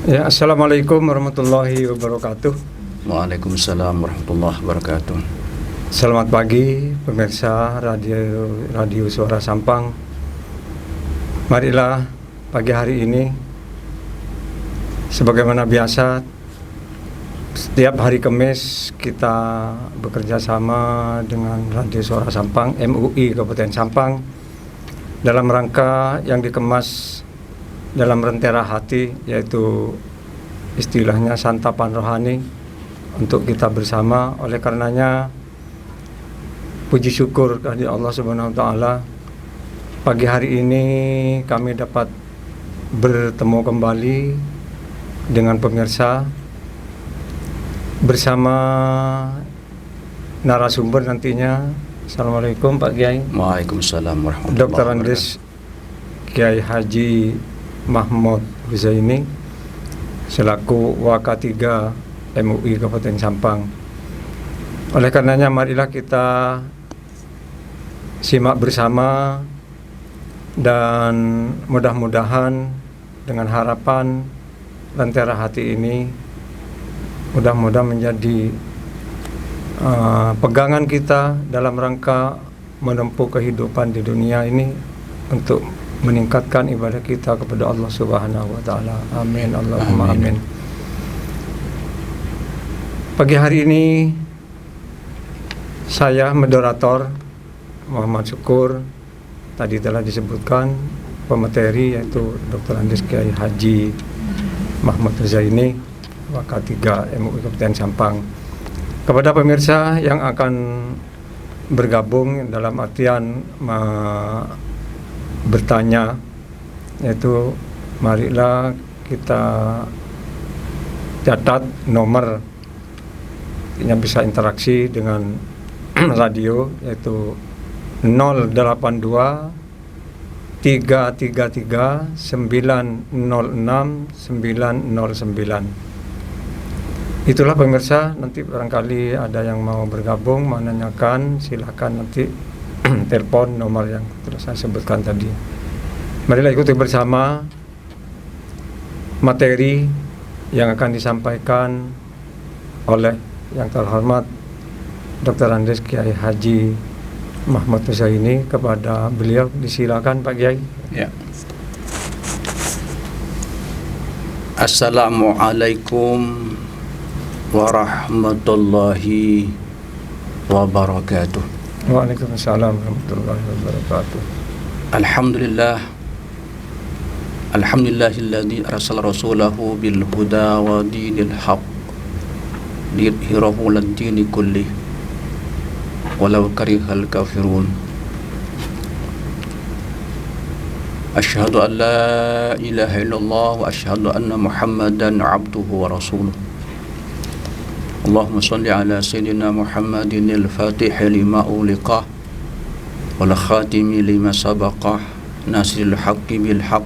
Ya, Assalamualaikum warahmatullahi wabarakatuh. Waalaikumsalam warahmatullahi wabarakatuh. Selamat pagi pemirsa radio Suara Sampang. Marilah pagi hari ini, sebagaimana biasa, setiap hari Kamis kita bekerja sama dengan Radio Suara Sampang MUI Kabupaten Sampang dalam rangka yang dikemas dalam lentera hati, yaitu istilahnya santapan rohani untuk kita bersama. Oleh karenanya puji syukur kehadirat Allah Subhanahu wa taala, pagi hari ini kami dapat bertemu kembali dengan pemirsa bersama narasumber nantinya. Assalamualaikum Pak Kiai. Waalaikumsalam warahmatullahi Dr. wabarakatuh. Andes Kiai Haji Mahmud Huzaini selaku Waka3 MUI Kabupaten Sampang. Oleh karenanya marilah kita simak bersama, dan mudah-mudahan dengan harapan lentera hati ini mudah-mudahan menjadi pegangan kita dalam rangka menempuh kehidupan di dunia ini untuk meningkatkan ibadah kita kepada Allah Subhanahu wa taala. Amin Allahumma amin. Pagi hari ini saya moderator Muhammad Syukur, tadi telah disebutkan pemateri yaitu Dr. Andes Kiai Haji Mahmud Huzaini Waka3 MUI Kabupaten Sampang. Kepada pemirsa yang akan bergabung dalam artian bertanya, yaitu marilah kita catat nomor yang bisa interaksi dengan radio, yaitu 082 333 906 909. Itulah pemirsa, nanti barangkali ada yang mau bergabung, menanyakan, silakan nanti telepon nomor yang telah saya sebutkan tadi. Marilah ikuti bersama materi yang akan disampaikan oleh yang terhormat Dr. Andes Kiai Haji Mahmud Huzaini. Kepada beliau disilakan Pak Kiai. Ya. Assalamualaikum warahmatullahi wabarakatuh. Waalaikumsalam warahmatullahi wabarakatuh. Alhamdulillahilladzi arsala rasulahu bil huda wa dinil haq liyudhhirahu 'alad dini kullih walau karihal kafirun. Asyhadu an la ilaha illallah wa asyhadu anna Muhammadan 'abduhu wa rasuluh. Allahumma salli ala sayyidina Muhammadin al-Fatih lima uliqah wal khatimi lima sabaqah nasiril haqqi bil haqq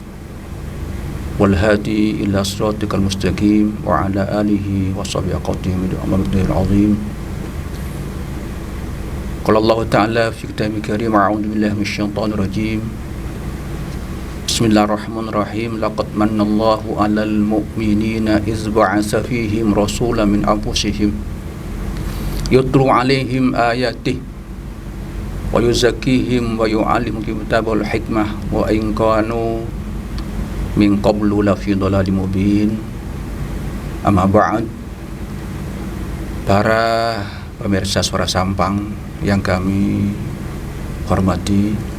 wal hadi ila siratikal mustaqim wa ala alihi wa sahbihi qadim bi amril azim. Qala Allah ta'ala fi kitabih karim, a'udzu billahi minasyaitonir rajim. Bismillahirrahmanirrahim. Laqad mannallahu 'alal mu'minina iz ba'atsa fihim rasulan min anfusihim yatlu 'alaihim ayatihi wa yuzakkihim wa yu'allimuhumul kitaba wal hikmah wa in kanu min qablu lafi dhalalin mubin. Amma ba'd. Para pemirsa Suara Sampang yang kami hormati,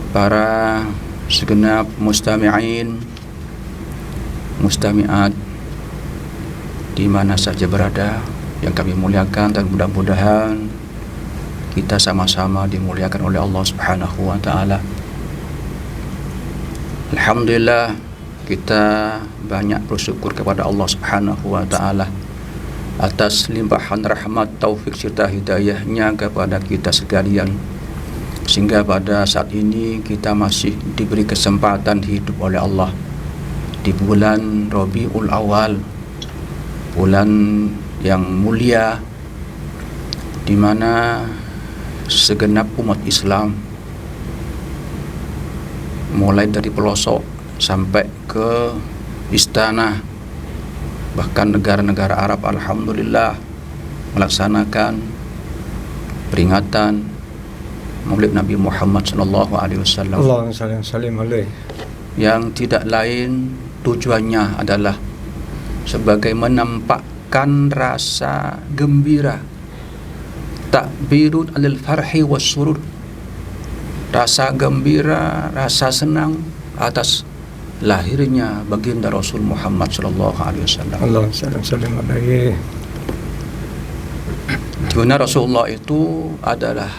para segenap mustami'in, mustami'at di mana saja berada yang kami muliakan, dan mudah-mudahan kita sama-sama dimuliakan oleh Allah Subhanahu wa taala. Alhamdulillah, kita banyak bersyukur kepada Allah Subhanahu wa taala atas limpahan rahmat, taufik serta hidayahnya kepada kita sekalian, sehingga pada saat ini kita masih diberi kesempatan hidup oleh Allah di bulan Rabiul Awal, bulan yang mulia, di mana segenap umat Islam mulai dari pelosok sampai ke istana, bahkan negara-negara Arab alhamdulillah melaksanakan peringatan Maulid Nabi Muhammad sallallahu alaihi wasallam. Allahumma shalli wa sallim alaihi. Yang tidak lain tujuannya adalah sebagai menampakkan rasa gembira, takbirun alil farhi was surur, rasa gembira, rasa senang atas lahirnya baginda Rasul Muhammad sallallahu alaihi wasallam. Allahumma shalli wa sallim alaihi. Karena Rasulullah itu adalah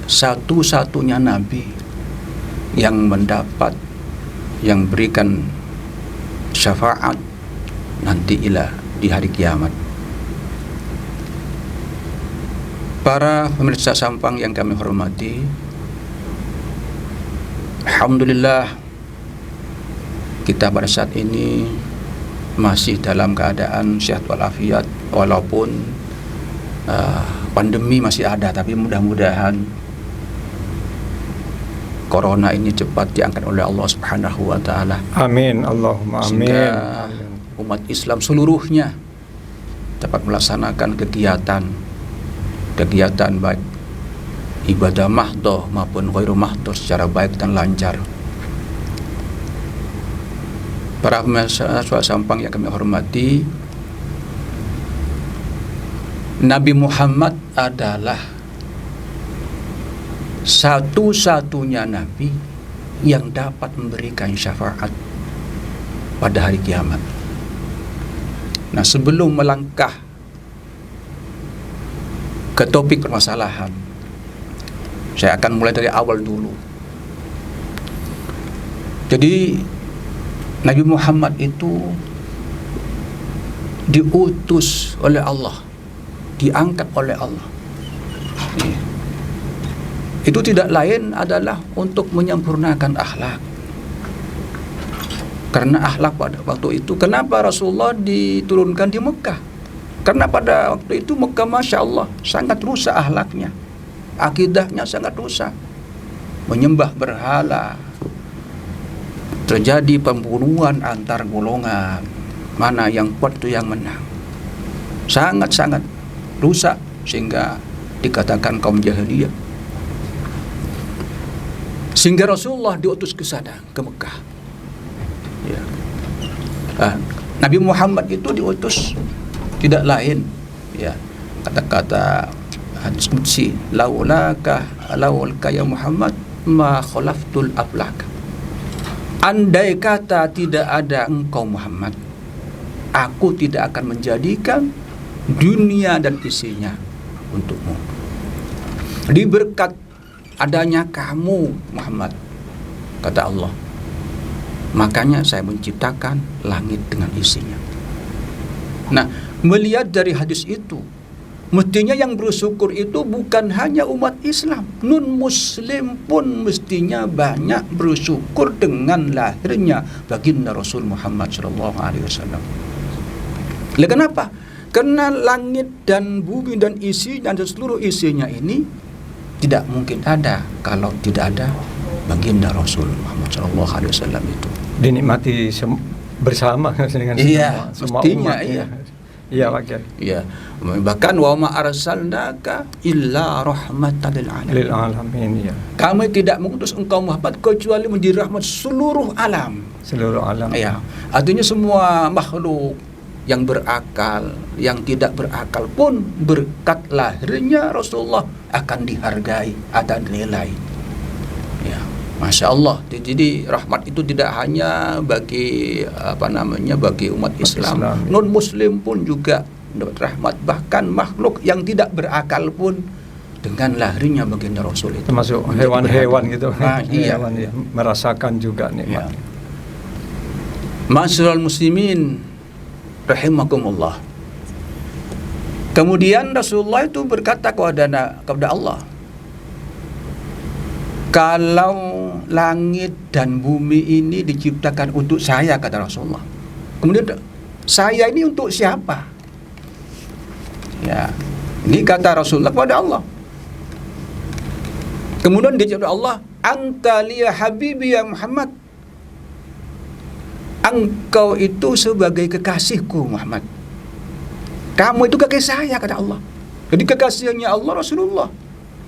satu-satunya nabi yang mendapat, yang berikan syafaat nanti di hari kiamat. Para pemirsa Sampang yang kami hormati, alhamdulillah kita pada saat ini masih dalam keadaan sehat walafiat, walaupun pandemi masih ada, tapi mudah-mudahan corona ini cepat diangkat oleh Allah Subhanahu wa taala. Amin, Allahumma amin. Sehingga umat Islam seluruhnya dapat melaksanakan kegiatan baik ibadah mahdoh maupun ghairu mahdoh secara baik dan lancar. Para pemirsa Sampang yang kami hormati, Nabi Muhammad adalah satu-satunya nabi yang dapat memberikan syafaat pada hari kiamat. Nah, sebelum melangkah ke topik permasalahan, saya akan mulai dari awal dulu. Jadi Nabi Muhammad itu diutus oleh Allah, diangkat oleh Allah. Itu tidak lain adalah untuk menyempurnakan akhlak. Karena akhlak pada waktu itu, kenapa Rasulullah diturunkan di Mekah? Karena pada waktu itu Mekah, Masya Allah, sangat rusak akhlaknya, akidahnya sangat rusak, menyembah berhala, terjadi pembunuhan antar golongan, mana yang kuat itu yang menang, sangat-sangat rusak, sehingga dikatakan kaum jahiliyah. Sehingga Rasulullah diutus ke sana, ke Mekah. Ya. Nabi Muhammad itu diutus tidak lain, ya, kata-kata hadis qudsi, laulaka ya Muhammad ma khalaftul aflak. Andai kata tidak ada engkau Muhammad, aku tidak akan menjadikan dunia dan isinya untukmu. Di berkat adanya kamu Muhammad, kata Allah, makanya saya menciptakan langit dengan isinya. Nah, melihat dari hadis itu, mestinya yang bersyukur itu bukan hanya umat Islam, non muslim pun mestinya banyak bersyukur dengan lahirnya baginda Rasul Muhammad sallallahu alaihi wasallam. Kenapa? Karena langit dan bumi dan isinya dan seluruh isinya ini tidak mungkin ada kalau tidak ada baginda Rasul Muhammad sallallahu alaihi wasallam itu. Dinikmati bersama dengan semua mestinya, umat. iya. Iya, Pak Kiai. Iya, bahkan wa ma arsalnaka illa rahmatan lil alamin, ya. Kami tidak mengutus engkau Muhammad kecuali menjadi rahmat seluruh alam. Seluruh alam. Ya, artinya semua makhluk yang berakal, yang tidak berakal pun berkat lahirnya Rasulullah akan dihargai, ada nilai. Ya, Masya Allah. Jadi rahmat itu tidak hanya bagi bagi umat Islam. Non Muslim pun juga mendapat rahmat. Bahkan makhluk yang tidak berakal pun dengan lahirnya baginda Rasul itu. Termasuk hewan-hewan gitu. Iya. Hewan, ya, merasakan juga nikmat. Ya. Ma'asyiral muslimin rahimakumullah. Kemudian Rasulullah itu berkata kepada Allah, kalau langit dan bumi ini diciptakan untuk saya, kata Rasulullah. Kemudian saya ini untuk siapa? Ya, ini kata Rasulullah kepada Allah. Kemudian dijawab Allah, anta liya habibi ya Muhammad. engkau itu sebagai kekasihku Muhammad. Kamu itu kekasih saya, kata Allah. Jadi kekasihnya Allah Rasulullah.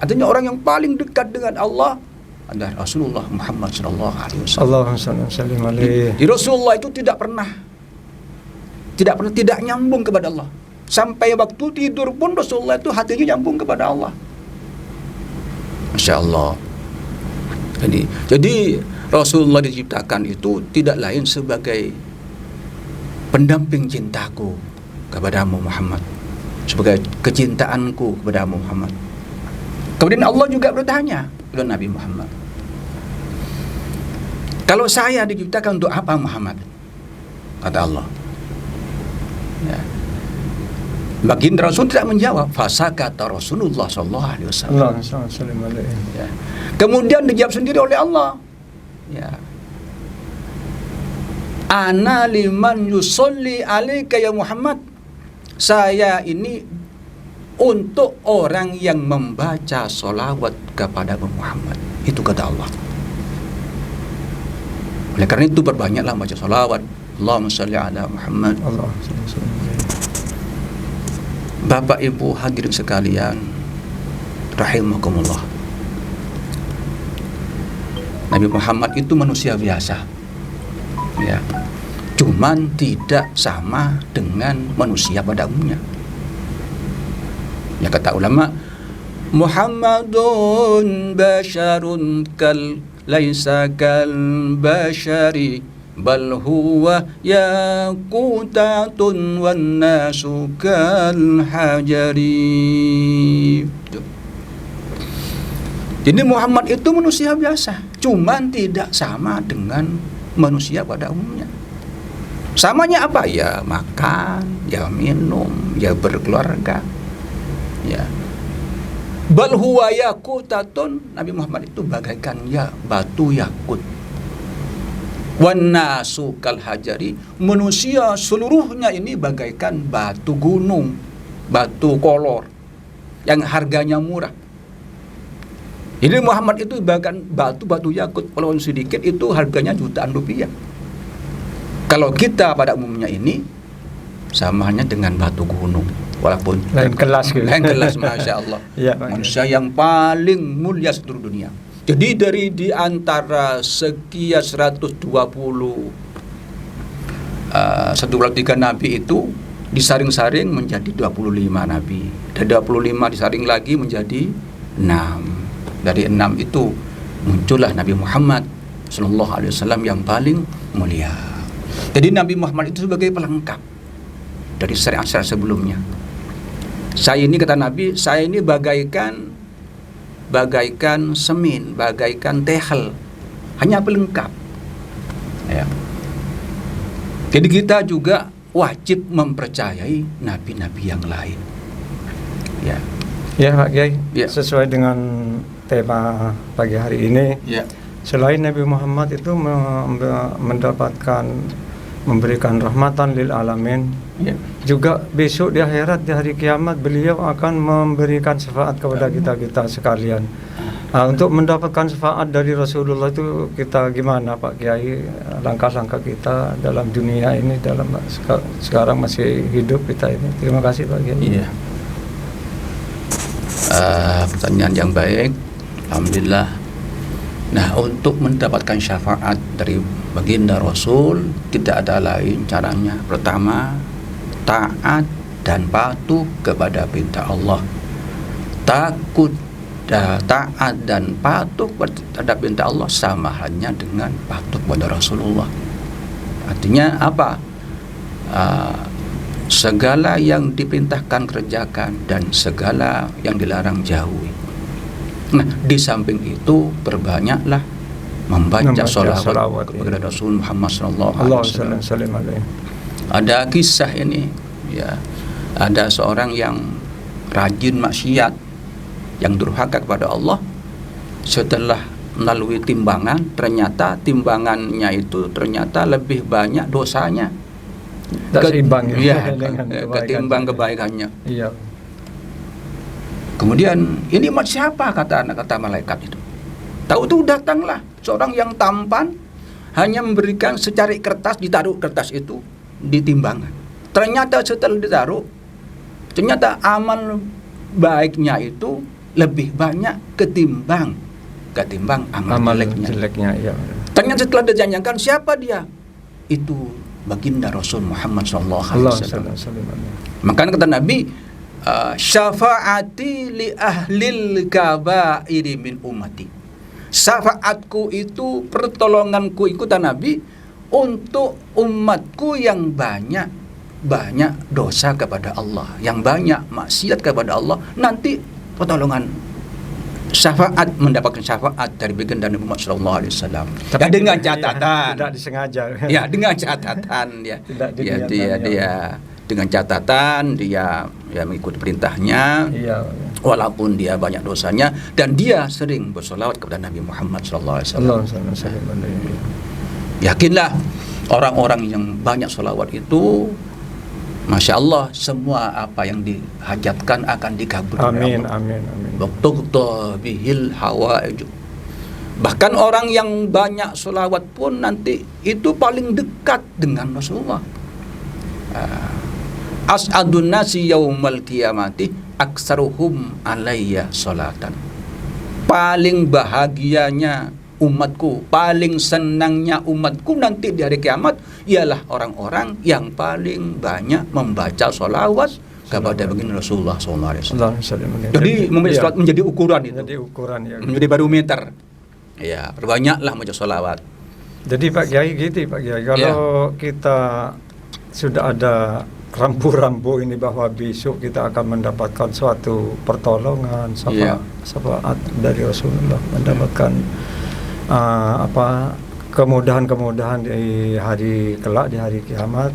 Artinya orang yang paling dekat dengan Allah adalah Rasulullah Muhammad sallallahu alaihi wasallam. Allahumma shalli wa sallim alaihi. Di Rasulullah itu tidak pernah tidak nyambung kepada Allah. Sampai waktu tidur pun Rasulullah itu hatinya nyambung kepada Allah. Masya Allah. Jadi Rasulullah diciptakan itu tidak lain sebagai pendamping cintaku kepadamu Muhammad, sebagai kecintaanku kepadamu Muhammad. Kemudian Allah juga bertanya kepada Nabi Muhammad, kalau saya diciptakan untuk apa Muhammad? Kata Allah. Ya. Baginda Rasul tidak menjawab. Fasakata Rasulullah sallallahu alaihi wasallam. Allahumma shalli alaihi. Ya. Kemudian dijawab sendiri oleh Allah. Ya. Ana liman yusolli alaika ya Muhammad. Saya ini untuk orang yang membaca solawat kepada Muhammad. Itu kata Allah. Oleh karena itu berbanyaklah baca solawat. Allahumma sholli ala Muhammad. Allahumma shalli wa sallim alaihi. Bapak Ibu hadirin sekalian, rahimakumullah. Nabi Muhammad itu manusia biasa. Ya. Cuman tidak sama dengan manusia pada umumnya. Ya, kata ulama, Muhammadun basyarun laisa kal basyari bal huwa yaqutatun wan nasu kal hajari. Jadi Muhammad itu manusia biasa, cuman tidak sama dengan manusia pada umumnya. Samanya apa? Ya makan, ya minum, ya berkeluarga. Ya. Bal huwa yaqutatun, Nabi Muhammad itu bagaikan ya batu yakut. Wan nasu kal hajari, manusia seluruhnya ini bagaikan batu gunung, batu kolor yang harganya murah. Jadi Muhammad itu bahkan batu yakut, walaupun sedikit itu harganya jutaan rupiah. Kalau kita pada umumnya ini samanya dengan batu gunung, walaupun Lain kelas gitu. lain kelas, masya Allah. Ya, manusia yang paling mulia seluruh dunia. Jadi di antara sekian 123 nabi itu disaring-saring menjadi 25 nabi. Dan 25 disaring lagi menjadi 6. Dari 6 itu muncullah Nabi Muhammad sallallahu alaihi wasallam yang paling mulia. Jadi Nabi Muhammad itu sebagai pelengkap dari syariat-syariat sebelumnya. Saya ini, kata Nabi, saya ini bagaikan semin, bagaikan tehel, hanya pelengkap. Ya. Jadi kita juga wajib mempercayai nabi-nabi yang lain. Ya. Ya Pak Kiai, Ya. sesuai dengan tema pagi hari ini, Ya. selain Nabi Muhammad itu memberikan rahmatan lil alamin, Ya. juga besok di akhirat, di hari kiamat, beliau akan memberikan syafaat kepada kita sekalian. Nah, untuk mendapatkan syafaat dari Rasulullah itu kita gimana Pak Kiai, langkah-langkah kita dalam dunia ini, dalam sekarang masih hidup kita ini. Terima kasih Pak Kiai. Iya. Pertanyaan yang baik, alhamdulillah. Nah, untuk mendapatkan syafaat dari baginda Rasul tidak ada lain caranya. Pertama, taat dan patuh kepada perintah Allah. Taat dan patuh terhadap perintah Allah sama halnya dengan patuh kepada Rasulullah. Artinya apa? Segala yang diperintahkan kerjakan dan segala yang dilarang jauhi. Nah, di samping itu perbanyaklah membaca sholawat kepada Rasul Muhammad sallallahu alaihi wasallam. Ada kisah ini, ya, ada seorang yang rajin maksiat, yang durhaka kepada Allah. Setelah melalui timbangan, ternyata timbangannya itu ternyata lebih banyak dosanya ketimbang kebaikannya. Iya. Kemudian ini siapa, kata malaikat itu. Tahu tuh datanglah seorang yang tampan, hanya memberikan secari kertas, ditaruh kertas itu, ditimbang. Ternyata setelah ditaruh, ternyata amal baiknya itu lebih banyak ketimbang amal jeleknya. Ya. Ternyata setelah dijanjikan, siapa dia? Itu baginda Rasul Muhammad SAW. Makanya kata Nabi, syafaati li ahlil kabairi min ummati. Syafaatku itu, pertolonganku itu, kata Nabi, untuk umatku yang banyak dosa kepada Allah, yang banyak maksiat kepada Allah, nanti pertolongan syafaat, mendapatkan syafaat dari baginda Nabi Muhammad sallallahu alaihi wasallam. Ya, dengan catatan tidak disengaja. Ya, dengan catatan ya. Dia dengan catatan dia mengikuti perintahnya. Iya. Walaupun dia banyak dosanya dan dia sering bersolawat kepada Nabi Muhammad sallallahu alaihi wasallam. Yakinlah orang-orang yang banyak solawat itu, Masya Allah, semua apa yang dihajatkan akan dikabulkan. Amin. Bihil hawaiju. Bahkan orang yang banyak solawat pun nanti itu paling dekat dengan Rasulullah. As'adun nasi yaumal qiyamati aksaruhum alayya solatan. Paling bahagianya umatku, paling senangnya umatku nanti di hari kiamat ialah orang-orang yang paling banyak membaca sholawat kepada baginda Rasulullah SAW. Jadi membaca sholawat menjadi ukuran itu. Menjadi barometer. Ya, perbanyaklah membaca sholawat. Jadi Pak Kiai gitu, Pak Kiai. Kalau kita sudah ada rambu-rambu ini bahwa besok kita akan mendapatkan suatu pertolongan, syafaat dari Rasulullah, mendapatkan kemudahan-kemudahan di hari kelak, di hari kiamat,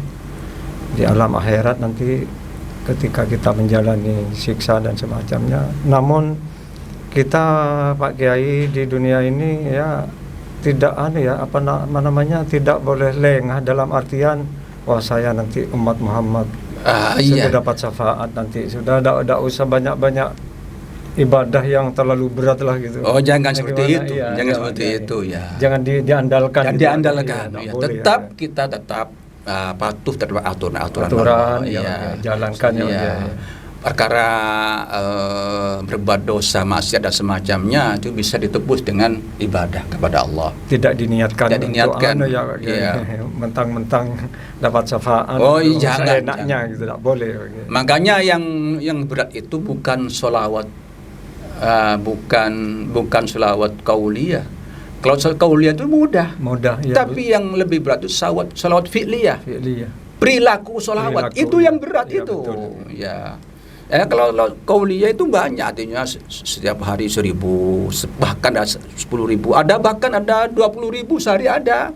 di alam akhirat nanti ketika kita menjalani siksa dan semacamnya. Namun kita Pak Kiai di dunia ini ya tidak tidak boleh lengah dalam artian wah saya nanti umat Muhammad sudah dapat syafaat, nanti sudah tidak usah banyak-banyak ibadah yang terlalu berat lah gitu. Oh, jangan seperti itu. Jangan seperti itu ya. Jangan diandalkan. Jangan diandalkan. Ya. Tetap kita patuh terhadap aturan jalankan ya. Perkara berbuat dosa, maksiat dan semacamnya itu bisa ditebus dengan ibadah kepada Allah. Tidak diniatkan. Mentang-mentang dapat syafaat. Jangan gitu, tidak boleh. Makanya yang berat itu bukan sholawat. Bukan sholawat qauliyah. Kalau sholawat qauliyah itu mudah ya, tapi yang lebih berat itu sholawat fi'liyah. Perilaku sholawat itu yang berat ya, itu. Betul. Ya. Kalau qauliyah itu banyak, artinya setiap hari 1.000, bahkan ada 10.000, bahkan ada 20.000 sehari ada.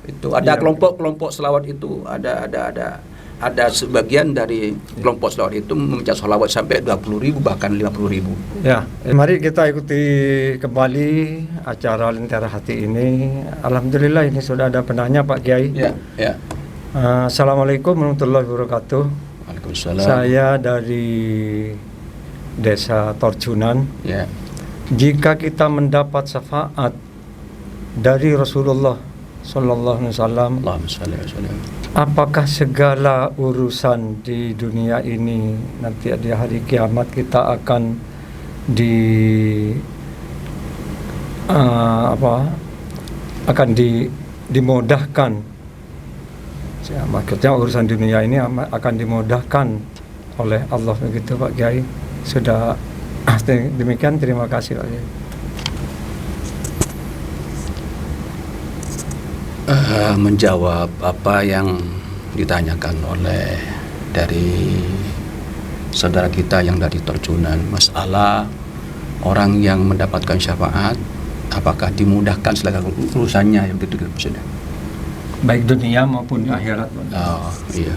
Itu ada kelompok-kelompok sholawat itu, ada sebagian dari kelompok sholawat itu membaca sholawat sampai 20.000 bahkan 50.000. Ya, mari kita ikuti kembali acara Lentera Hati ini. Alhamdulillah ini sudah ada penanya Pak Kiai. Ya. Assalamualaikum warahmatullahi wabarakatuh. Waalaikumsalam. Saya dari Desa Torjunan. Ya. Jika kita mendapat syafaat dari Rasulullah Sallallahu Alaihi Wasallam, apakah segala urusan di dunia ini nanti di hari kiamat kita akan dimudahkan? Ya, maksudnya urusan dunia ini akan dimudahkan oleh Allah begitu Pak Kiai. Sudah demikian, terima kasih Pak Kiai. Menjawab apa yang ditanyakan oleh dari saudara kita yang dari Torjunan, masalah orang yang mendapatkan syafaat apakah dimudahkan segala urusannya yang begitu sudah, baik dunia maupun di akhirat. Iya.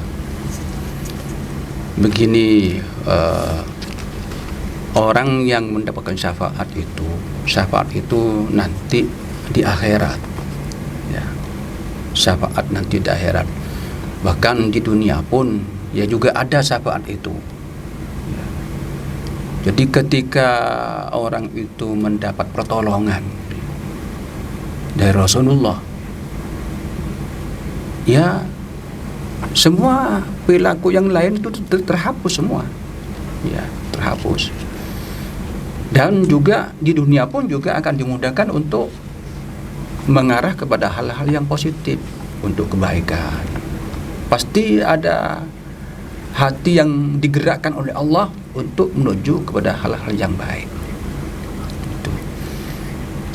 Begini, orang yang mendapatkan syafaat itu nanti di akhirat. Ya. Syafaat nanti di akhirat. Bahkan di dunia pun ya juga ada syafaat itu. Ya. Jadi ketika orang itu mendapat pertolongan dari Rasulullah, ya semua perilaku yang lain itu terhapus semua, ya terhapus. Dan juga di dunia pun juga akan dimudahkan untuk mengarah kepada hal-hal yang positif, untuk kebaikan. Pasti ada hati yang digerakkan oleh Allah untuk menuju kepada hal-hal yang baik. Itu.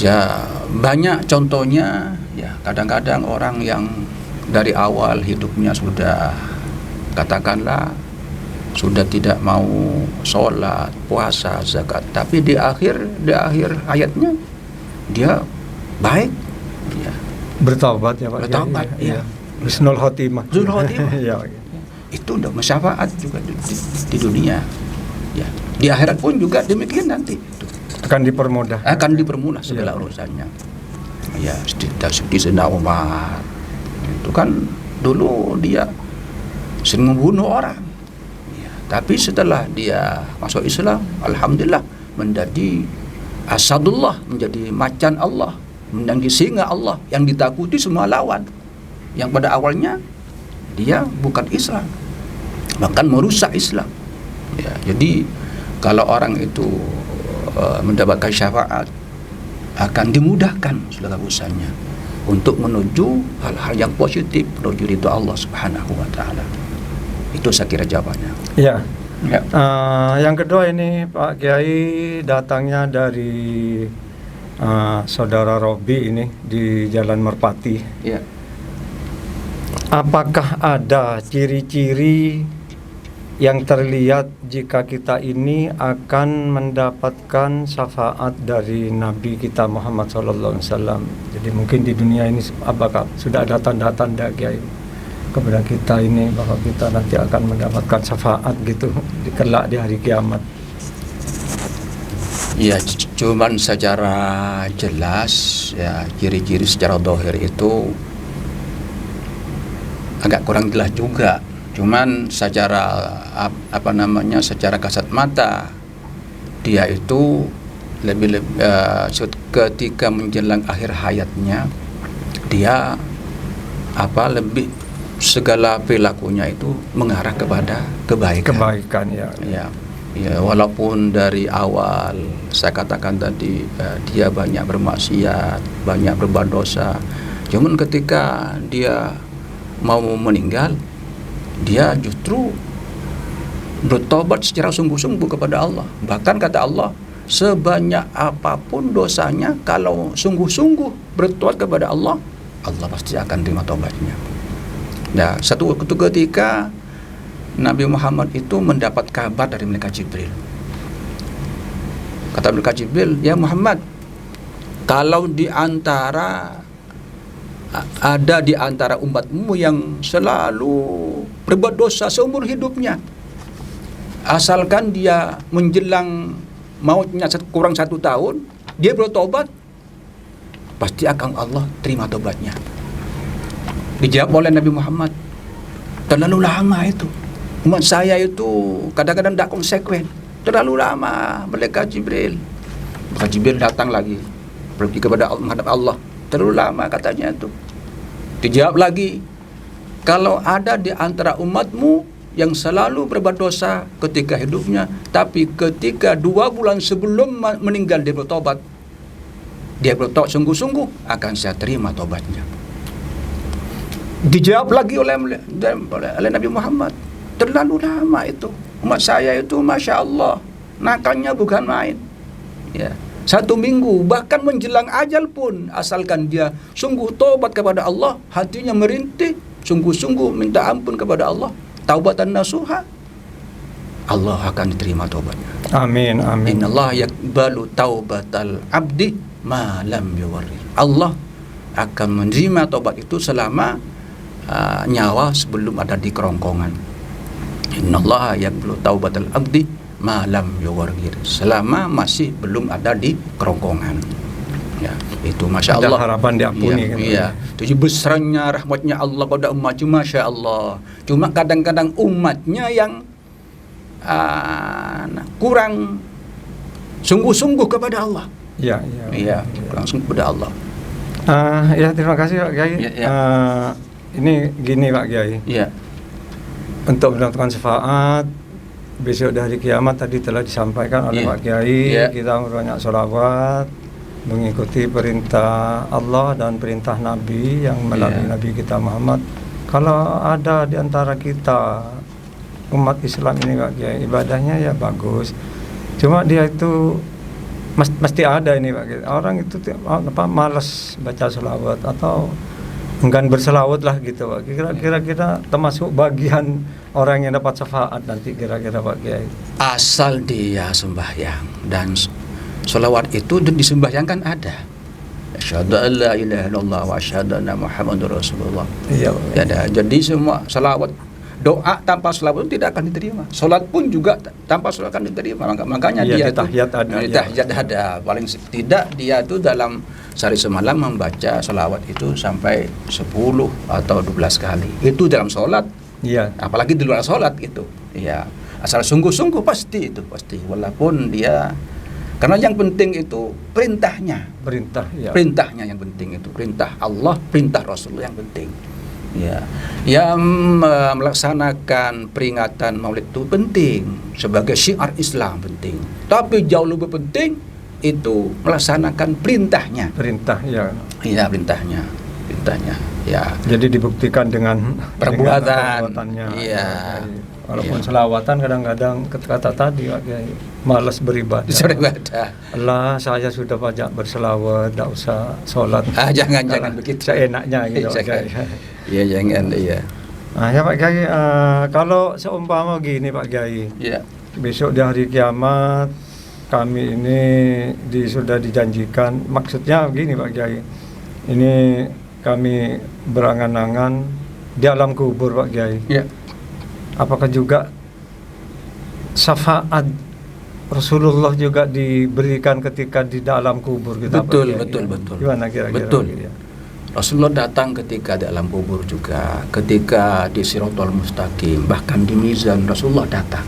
Ya, banyak contohnya, ya kadang-kadang orang yang dari awal hidupnya sudah, katakanlah sudah tidak mau sholat, puasa, zakat, tapi di akhir hayatnya dia baik, ya. Bertaubat ya Pak. Bertaubat, ya. Husnul khotimah. Husnul khotimah. Ya. Itu udah syafaat juga di dunia, ya. Di akhirat pun juga demikian nanti. Akan dipermudah. Akan dipermudah segala urusannya. Ya, seperti Sayyidina Umar. Itu kan dulu dia sering membunuh orang. Ya, tapi setelah dia masuk Islam, alhamdulillah menjadi asadullah, menjadi macan Allah, menjadi singa Allah yang ditakuti semua lawan. Yang pada awalnya dia bukan Islam, bahkan merusak Islam. Ya, jadi kalau orang itu mendapatkan syafaat, akan dimudahkan segala urusannya untuk menuju hal-hal yang positif, menuju ridho Allah Subhanahu wa taala. Itu saya kira jawabannya. Ya. Ya. Yang kedua ini Pak Kiai datangnya dari saudara Robi ini di Jalan Merpati. Ya. Apakah ada ciri-ciri yang terlihat jika kita ini akan mendapatkan syafaat dari Nabi kita Muhammad SAW? Jadi mungkin di dunia ini apakah sudah ada tanda-tanda Kiai kepada kita ini bahwa kita nanti akan mendapatkan syafaat gitu di kelak di hari kiamat? Ya, cuman secara jelas ya ciri-ciri secara zahir itu agak kurang jelas juga. Cuman secara secara kasat mata dia itu lebih ketika menjelang akhir hayatnya dia lebih segala perilakunya itu mengarah kepada kebaikan ya. Ya, walaupun dari awal saya katakan tadi dia banyak bermaksiat, banyak berbuat dosa. Cuman ketika dia mau meninggal, dia justru bertobat secara sungguh-sungguh kepada Allah. Bahkan kata Allah, sebanyak apapun dosanya, kalau sungguh-sungguh bertobat kepada Allah, Allah pasti akan terima tobatnya. Nah, satu ketika Nabi Muhammad itu mendapat kabar dari malaikat Jibril. Kata malaikat Jibril, ya Muhammad, kalau ada di antara umatmu yang selalu berbuat dosa seumur hidupnya, asalkan dia menjelang mautnya kurang 1 tahun, dia bertobat, pasti akan Allah terima tobatnya. Dijawab oleh Nabi Muhammad, terlalu lama itu. Umat saya itu kadang-kadang tidak konsekuen. Terlalu lama malaikat Jibril. Maka Jibril datang lagi, pergi kepada menghadap Allah. Terlalu lama katanya itu. Dijawab lagi, kalau ada di antara umatmu yang selalu berbuat dosa ketika hidupnya, tapi ketika 2 bulan sebelum meninggal dia bertobat sungguh-sungguh, akan saya terima tobatnya. Dijawab lagi oleh Nabi Muhammad, terlalu lama itu. Umat saya itu Masya Allah, nakalnya bukan main. Ya. 1 minggu, bahkan menjelang ajal pun, asalkan dia sungguh tobat kepada Allah, hatinya merintih, sungguh-sungguh minta ampun kepada Allah, taubatan nasuha, Allah akan diterima tobatnya. Amin, amin. Innallaha yaqbalu taubatal abdi ma lam yuwarrir. Allah akan menerima tobat itu selama nyawa sebelum ada di kerongkongan. Innallaha yaqbalu taubatal abdi malam yuwargir, selama masih belum ada di kerongkongan. Ya, itu Masya ada Allah. Harapan diampuni. Iya. Itu besarnya rahmatnya Allah pada umat, Masya Allah. Cuma kadang-kadang umatnya yang kurang sungguh-sungguh kepada Allah. Iya, kurang sungguh kepada Allah. Ya, terima kasih Pak Kiai. Ya. ini gini Pak Kiai. Ya. Untuk mendapatkan syafaat besok dari kiamat tadi telah disampaikan oleh Iya. Pak Kiai. Iya. Kita banyak sholawat, mengikuti perintah Allah dan perintah Nabi yang melalui Iya. Nabi kita Muhammad. Kalau ada di antara kita umat Islam ini Pak Kiai, ibadahnya ya bagus. Cuma dia itu mesti ada ini Pak Kiai. Orang itu malas baca sholawat atau enggan berselawat lah gitu Pak. Kira-kira termasuk bagian orang yang dapat syafaat nanti kira-kira Pak Kiai. Asal dia sembahyang dan sholawat itu disembahyangkan ada. Asyhadu an la ilaha illallah wa asyhadu anna Muhammadur Rasulullah. Iya Pak. Ya, ada. Jadi semua sholawat, doa tanpa sholawat itu tidak akan diterima. Sholat pun juga tanpa sholawat akan diterima. Makanya Iya, dia di tahiyat ada, di ya. tahiyat ada. Paling tidak dia itu dalam sehari semalam membaca sholawat itu sampai 10 atau 12 kali. Itu dalam sholat. Iya. Apalagi di luar sholat gitu. Ya, asal sungguh-sungguh pasti itu pasti. Walaupun dia, karena yang penting itu perintahnya. Perintah ya. Perintahnya yang penting itu, perintah Allah, perintah Rasulullah yang penting. Ya, yang melaksanakan peringatan Maulid itu penting sebagai syiar Islam penting. Tapi jauh lebih penting itu melaksanakan perintahnya. Perintah ya. Iya, perintahnya. Ya. Jadi dibuktikan dengan Perbuatan. dengan perbuatannya. Iya. Walaupun Iya. selawatan kadang-kadang kata tadi Pak Kiai, malas beribadah. Beribadah. Allah, saya sudah banyak berselawat, tidak usah sholat. Jangan begitu. Seenaknya gitu Pak Jangan. Kiai. Iya, jangan, iya. Nah, ya Pak Kiai, kalau seumpama gini Pak Kiai, Iya. besok di hari kiamat kami ini sudah dijanjikan, maksudnya begini Pak Kiai, ini kami berangan-angan di alam kubur Pak Kiai. Iya. Apakah juga syafaat Rasulullah juga diberikan ketika di dalam kubur kita? Betul, Pak Kiai? betul, betul. Gimana kira-kira? Betul. Ya? Rasulullah datang ketika di alam kubur juga, ketika di Siratal Mustaqim, bahkan di Mizan Rasulullah datang.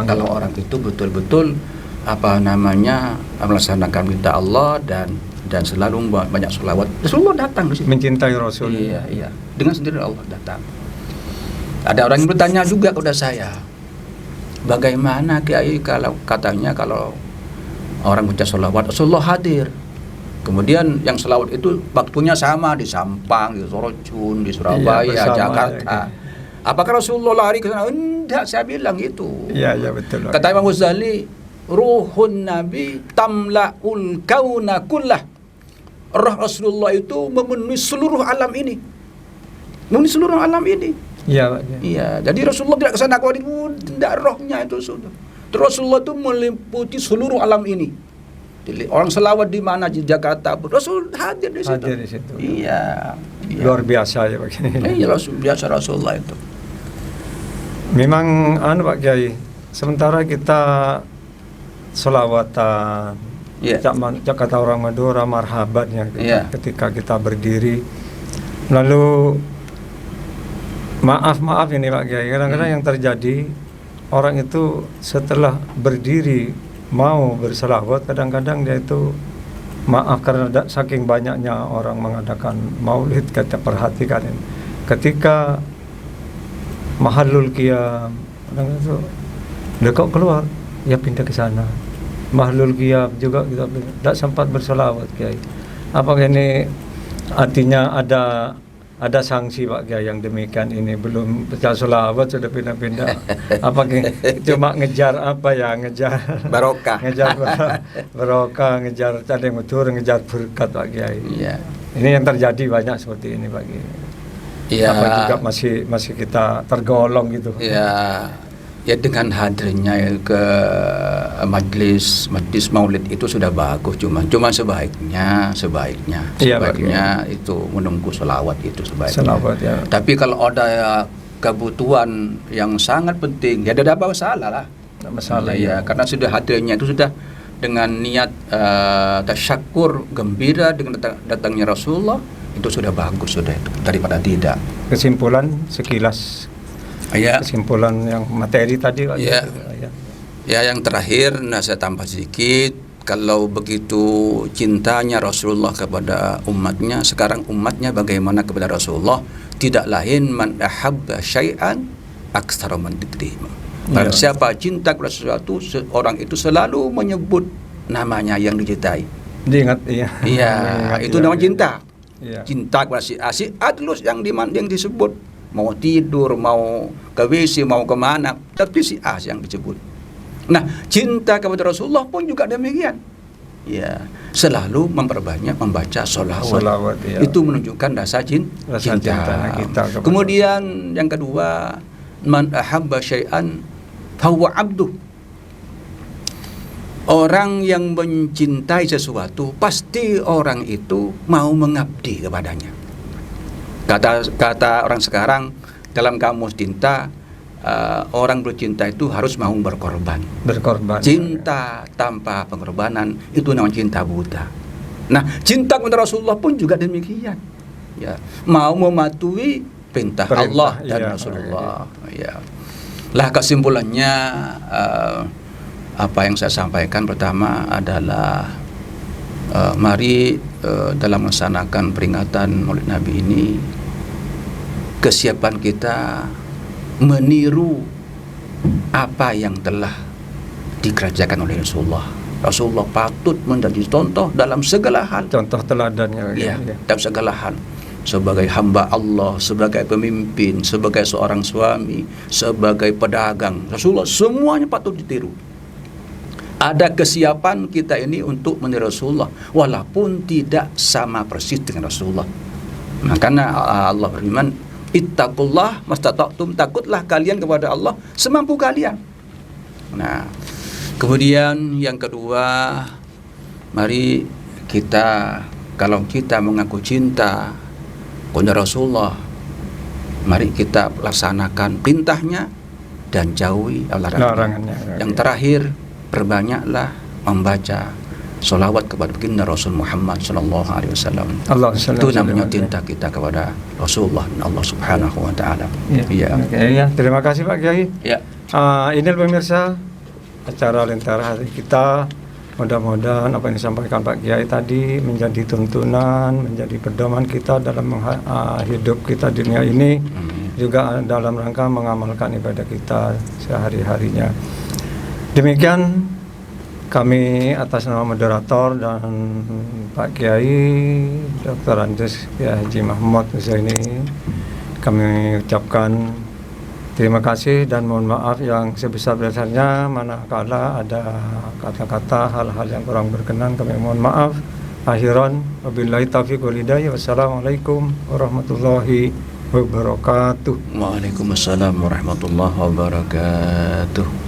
Kalau orang itu betul-betul melaksanakan perintah Allah dan selalu banyak sholawat, Rasulullah datang di situ. Mencintai Rasul. Iya. Dengan sendiri Allah datang. Ada orang yang bertanya juga kepada saya, bagaimana Kiai kalau orang baca sholawat Rasulullah hadir? Kemudian yang sholawat itu waktunya sama di Sampang, di Sorojun, di Surabaya, bersama, Jakarta. ya. Apakah Rasulullah lari ke sana? Enggak, saya bilang itu. Iya, betul. Pak. Kata Imam Ghazali, ruhun Nabi tamla'ul kauna kullah. Roh Rasulullah itu memenuhi seluruh alam ini. Memenuhi seluruh alam ini. Iya, Pak. Iya, jadi Rasulullah tidak kesana kemari, tidak, rohnya itu sudah. Terus Rasulullah itu meliputi seluruh alam ini. Jadi orang selawat di mana di Jakarta, Rasul hadir di situ. Hadir di situ. Iya. Luar biasa ya Pak Kiai. Iya, biasa Rasulullah itu. Memang Pak Kiai, sementara kita selawatan, Iya. cak kata orang Madura marhabatnya Iya. ketika kita berdiri. Lalu maaf ini Pak Kiai, kadang-kadang yang terjadi orang itu setelah berdiri mau berselawat, kadang-kadang dia itu maaf karena saking banyaknya orang mengadakan maulid, kita perhatikan ini. Ketika mahallul qiyam, kadang itu dia kok keluar, ya pindah ke sana. Mahallul qiyam juga kita tidak sempat berselawat Kiai. Apakah ini artinya ada sanksi Pak Kiai yang demikian ini, belum baca selawat sudah pindah-pindah? Apakah cuma ngejar Barokah. ngejar barokah, ngejar tadi mutur, ngejar berkat Pak Kiai? Iya. Ini yang terjadi banyak seperti ini Pak Kiai. Iya. Apa juga masih kita tergolong gitu? Ya dengan hadirnya ke majlis maulid itu sudah bagus, cuma sebaiknya Iya, itu menunggu selawat itu sebaiknya. Selawat ya. Tapi kalau ada kebutuhan yang sangat penting, ya tidak apa masalah lah. Tidak masalah ya, karena sudah hadirnya itu sudah dengan niat tasyakur, gembira dengan datangnya Rasulullah, itu sudah bagus sudah itu daripada tidak. Kesimpulan sekilas. Ya. Kesimpulan yang materi tadi Pak. Ya. Ya, yang terakhir saya tambah sedikit, kalau begitu cintanya Rasulullah kepada umatnya, sekarang umatnya bagaimana kepada Rasulullah? tidak lain man ahabba syai'an aktsara min dzikrihi. Barang siapa cinta kepada sesuatu, seorang itu selalu menyebut namanya yang dicintai. Diingat, iya. Iya, itu namanya cinta. Iya. Cinta kepada si A, si A terus yang disebut. Mau tidur, mau ke WC, mau kemana, tapi si A yang disebut. Nah, cinta kepada Rasulullah pun juga demikian. Ya, selalu memperbanyak membaca sholawat. Ya. Itu menunjukkan rasa cinta cintanya kita kepada Kemudian yang kedua, man ahabba syai'an fahuwa abduh. Orang yang mencintai sesuatu, pasti orang itu mau mengabdi kepadanya. Kata orang sekarang dalam kamus cinta, orang bercinta itu harus mau berkorban. Cinta tanpa pengorbanan itu namanya cinta buta. Nah, cinta kepada Rasulullah pun juga demikian. Ya, mau mematuhi perintah Allah dan Rasulullah. Ya. Lah kesimpulannya, apa yang saya sampaikan pertama adalah mari dalam melaksanakan peringatan Maulid Nabi ini, kesiapan kita meniru apa yang telah dikerjakan oleh Rasulullah. Rasulullah patut menjadi contoh dalam segala hal. Contoh teladannya. Ya, dalam segala hal. Sebagai hamba Allah, sebagai pemimpin, sebagai seorang suami, sebagai pedagang, Rasulullah semuanya patut ditiru. Ada kesiapan kita ini untuk meniru Rasulullah, walaupun tidak sama persis dengan Rasulullah. Makanya Allah berfirman, ittaqullah mastata'tum, takutlah kalian kepada Allah semampu kalian. Nah, kemudian yang kedua, mari kita, kalau kita mengaku cinta kepada Rasulullah, mari kita laksanakan perintahnya dan jauhi larangannya. Yang terakhir, perbanyaklah membaca sholawat kepada baginda Rasul Muhammad sallallahu alaihi wasallam. Itu namanya cinta kita kepada Rasulullah dan Allah Subhanahu wa taala. Iya. Ya, terima kasih Pak Kiai. Ya. Ini pemirsa acara Lentera Hati kita. Mudah-mudahan apa yang disampaikan Pak Kiai tadi menjadi tuntunan, menjadi pedoman kita dalam hidup kita di dunia ini, juga dalam rangka mengamalkan ibadah kita sehari-harinya. Demikian kami atas nama moderator dan Pak Kiai Dr. Andes Kiai Haji Mahmud Husaini, kami ucapkan terima kasih dan mohon maaf yang sebesar-besarnya manakala ada kata-kata hal-hal yang kurang berkenan, kami mohon maaf. Akhiran wabillahi taufiq wal hidayah. Wassalamualaikum warahmatullahi wabarakatuh. Waalaikumsalam warahmatullahi wabarakatuh.